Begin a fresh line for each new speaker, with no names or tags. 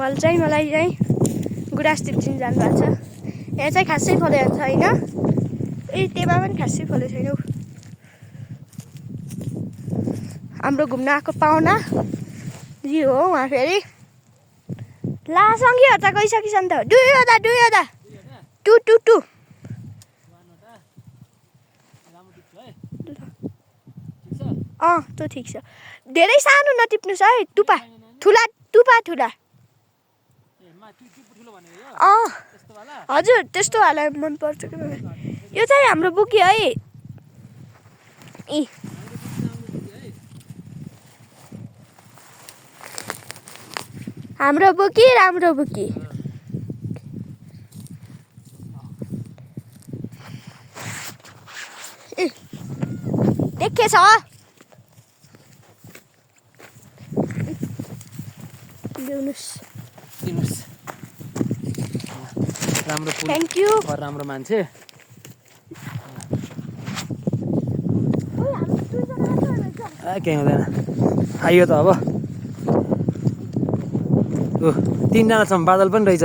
मल चाहिँ मलाई चाहिँ गुराँसतिर दिन जानुभएको छ। यहाँ चाहिँ खासै फलेको छैन। ए त्यहाँ पनि खासै फलेको छैन हौ। हाम्रो घुम्न आएको पाहुना जी हो उहाँ फेरि। ला सँगैहरू त गइसकिस नि त। दुईवटा टु टु टु त्यो ठिक छ। धेरै सानो नटिप्नुहोस् है। टुपा ठुला टुपा ठुला। हजुर त्यस्तो वाला मनपर्छ। यो चाहिँ हाम्रो बुकी है। हाम्रो बुकी राम्रो बुकी। देखेछ
राम्रो फुल।
Thank you.
राम्रो मान्छे। केही हुँदैन। आइयो त अब। 3 जनासम्म बादल पनि रहेछ।